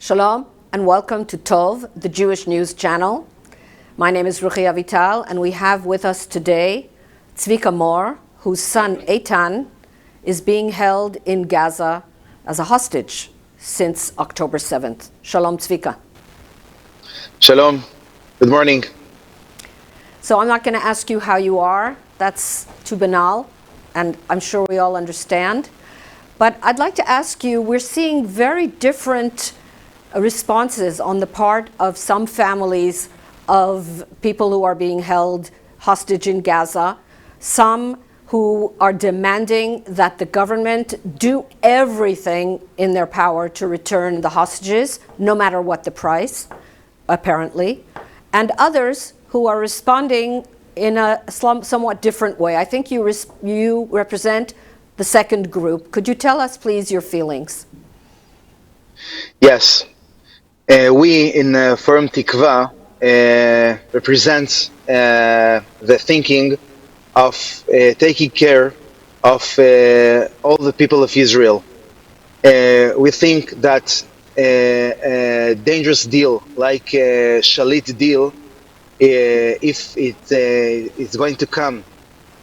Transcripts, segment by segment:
Shalom and welcome to Tov, the Jewish News Channel. My name is Ruchi Avital, and we have with us today Tzvika, whose son Eitan is being held in Gaza as a hostage since October 7th. Shalom, Tzvika. Shalom. Good morning. So I'm not going to ask you how you are. That's too banal, and I'm sure we all understand. But I'd like to ask you, we're seeing very different responses on the part of some families of people who are being held hostage in Gaza, some who are demanding that the government do everything in their power to return the hostages, no matter what the price, apparently, and others who are responding in a somewhat different way. I think you represent the second group. Could you tell us, please, your feelings? Yes. We in Forum Tikva represent the thinking of taking care of all the people of Israel. We think that a dangerous deal like a Shalit deal, if it is going to come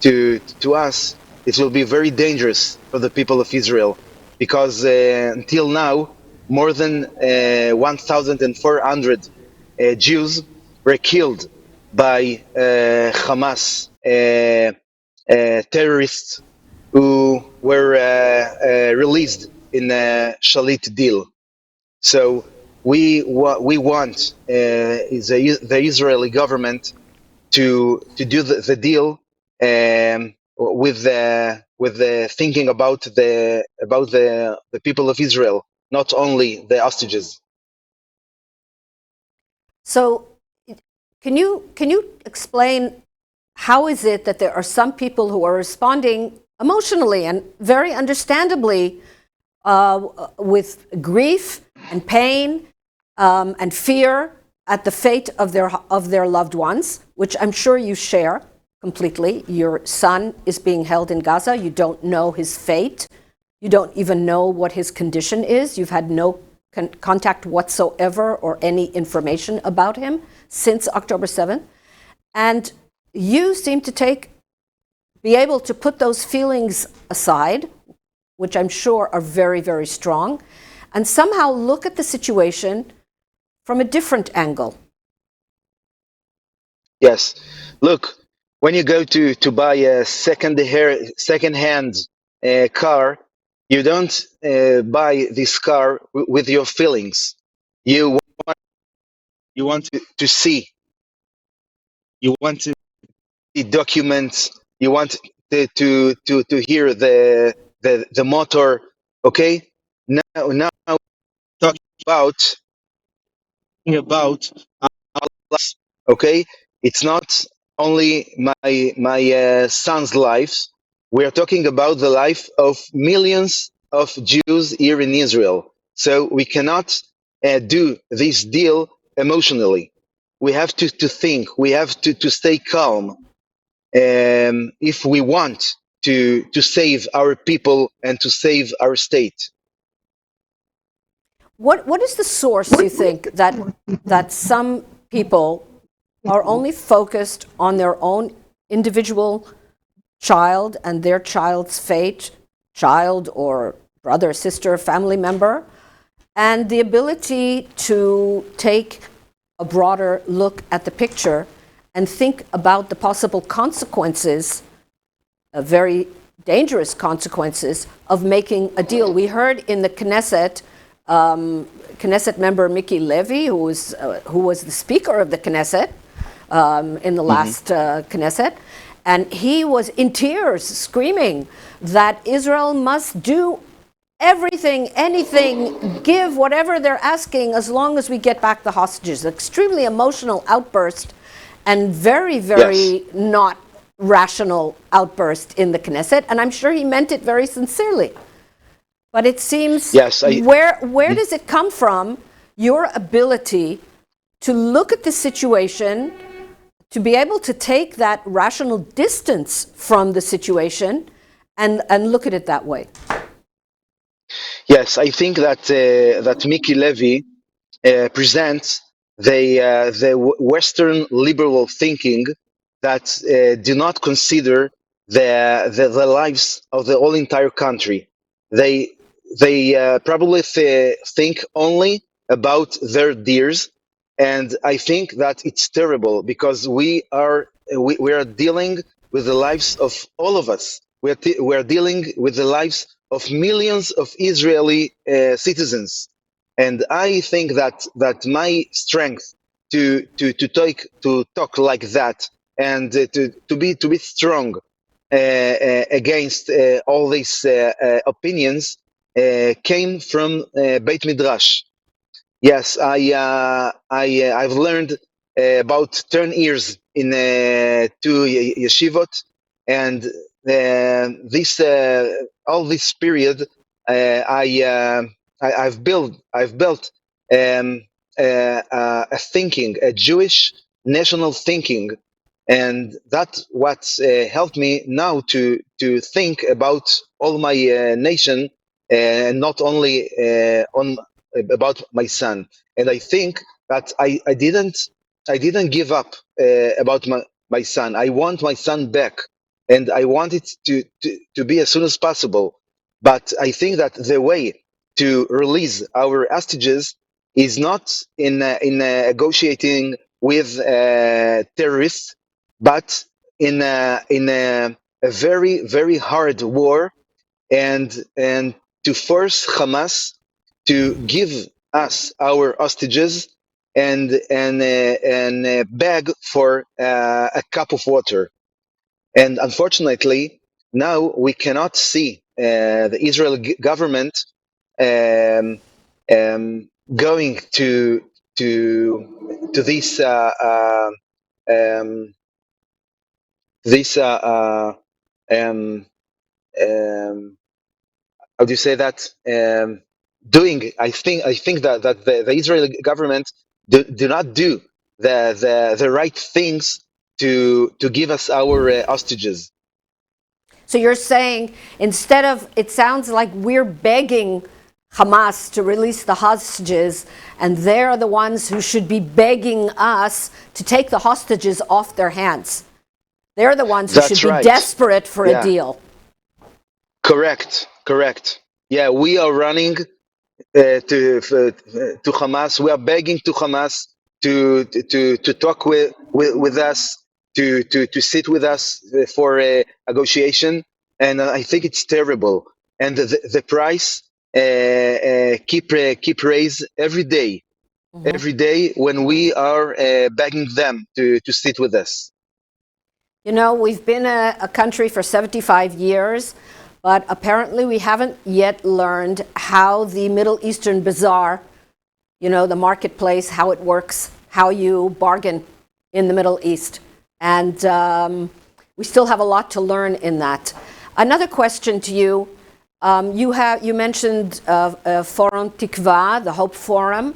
to us, it will be very dangerous for the people of Israel, because until now, more than 1,400 Jews were killed by Hamas terrorists who were released in a Shalit deal. So we want the Israeli government to do the deal with the thinking about the people of Israel, not only the hostages. So can you explain how is it that there are some people who are responding emotionally and very understandably with grief and pain and fear at the fate of their loved ones, which I'm sure you share completely. Your son is being held in Gaza. You don't know his fate. You don't even know what his condition is. You've had no contact whatsoever or any information about him since October 7th. And you seem to be able to put those feelings aside, which I'm sure are very, very strong, and somehow look at the situation from a different angle. Yes. Look, when you go to buy a second-hand car, you don't buy this car with your feelings. You want to see. You want to see documents. You want to hear the motor. Okay. Now talking about okay. It's not only my son's life. We are talking about the life of millions of Jews here in Israel. So we cannot do this deal emotionally. We have to think. We have to stay calm if we want to save our people and to save our state. What is the source, you think, that some people are only focused on their own individual child and their child's fate, child or brother, sister, family member, and the ability to take a broader look at the picture and think about the possible consequences, very dangerous consequences, of making a deal? We heard in the Knesset, Knesset member Miki Levy, who was the speaker of the Knesset in the last Knesset, and he was in tears, screaming that Israel must do everything, anything, give whatever they're asking as long as we get back the hostages. Extremely emotional outburst and very, very not rational outburst in the Knesset, and I'm sure he meant it very sincerely. But it seems, where does it come from, your ability to look at the situation, to be able to take that rational distance from the situation and look at it that way? Yes, I think that Miki Levy present the Western liberal thinking that do not consider the lives of the whole entire country. They probably think only about their dears, and I think that it's terrible because we are dealing with the lives of all of us. We are dealing with the lives of millions of Israeli citizens, and I think that my strength to talk like that and to be strong against all these opinions came from Beit Midrash. Yes, I've learned about 10 years in two yeshivot, and this all this period I've built a thinking, a Jewish national thinking, and that's what helped me now to think about all my nation, and not only on about my son. And I think that I didn't give up about my son. I want my son back, and I want it to be as soon as possible. But I think that the way to release our hostages is not in negotiating with terrorists, but in a very very hard war, and to force Hamas to give us our hostages and beg for a cup of water. And unfortunately, now we cannot see the Israeli government um, going to this um, um, how do you say that? Doing, I think that the Israeli government do not do the right things to give us our hostages. So you're saying instead of, it sounds like we're begging Hamas to release the hostages, and they're the ones who should be begging us to take the hostages off their hands. They're the ones who should That's be right. desperate for a Yeah, deal. correct. Yeah, we are running to Hamas. We are begging to Hamas to talk with us, to sit with us for a negotiation, and I think it's terrible. And the price keep raise Mhm. every day when we are begging them to sit with us. You know, we've been a country for 75 years, but apparently we haven't yet learned how the Middle Eastern bazaar, you know, the marketplace, how it works, how you bargain in the Middle East. And we still have a lot to learn in that. Another question to you. You mentioned Forum Tikva, the Hope Forum,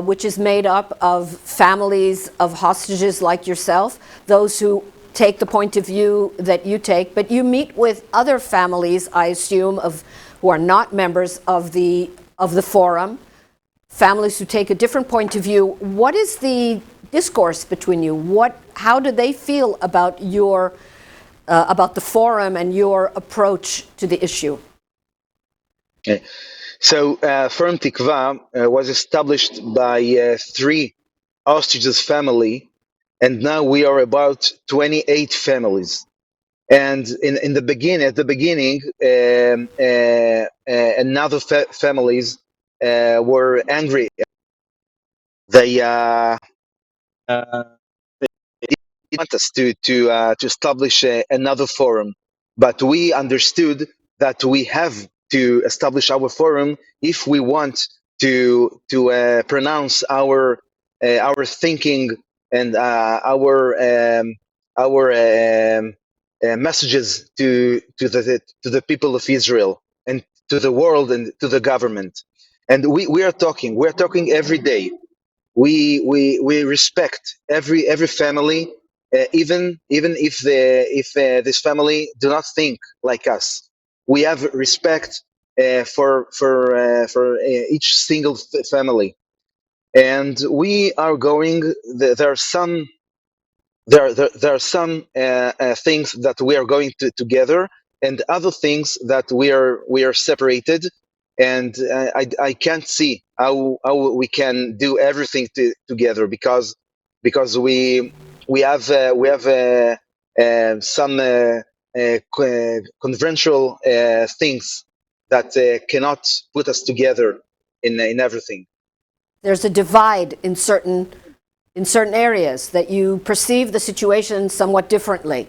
which is made up of families of hostages like yourself, those who take the point of view that you take, but you meet with other families, I assume, who are not members of the forum, families who take a different point of view. What is the discourse between you? How do they feel about about the forum and your approach to the issue? Okay. So, Firm Tikva was established by three hostages family, and now we are about 28 families. And in at the beginning, another families were angry. They want us to establish another forum, but we understood that we have to establish our forum if we want to pronounce our thinking and our messages to the people of Israel and to the world and to the government. And we're talking every day. We respect every family, even if this family do not think like us. We have respect for each single family. and we are going. There are some things that we are going to together, and other things that we are separated, and I can't see how we can do everything together because we have some conventional things that cannot put us together in everything. There's a divide in certain areas, that you perceive the situation somewhat differently,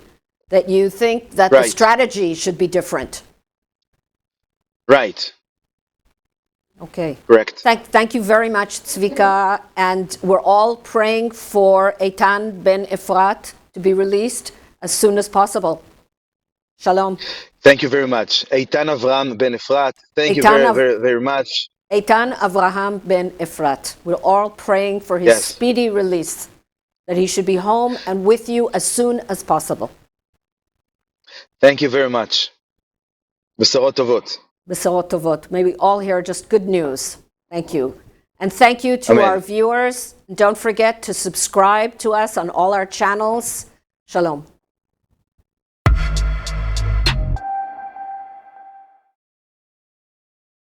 that you think that the Right. strategy should be different. Right. Okay. Correct. Thank you very much, Tzvika, and we're all praying for Eitan ben Efrat to be released as soon as possible. Shalom. Thank you very much. Eitan Avraham ben Efrat, thank you Eitan very much. Eitan Avraham ben Efrat. We're all praying for his Yes. speedy release, that he should be home and with you as soon as possible. Thank you very much. בשורות טובות. B'sorot tovot. May we all hear just good news. Thank you. And thank you to Amen. our viewers. Don't forget to subscribe to us on all our channels. Shalom.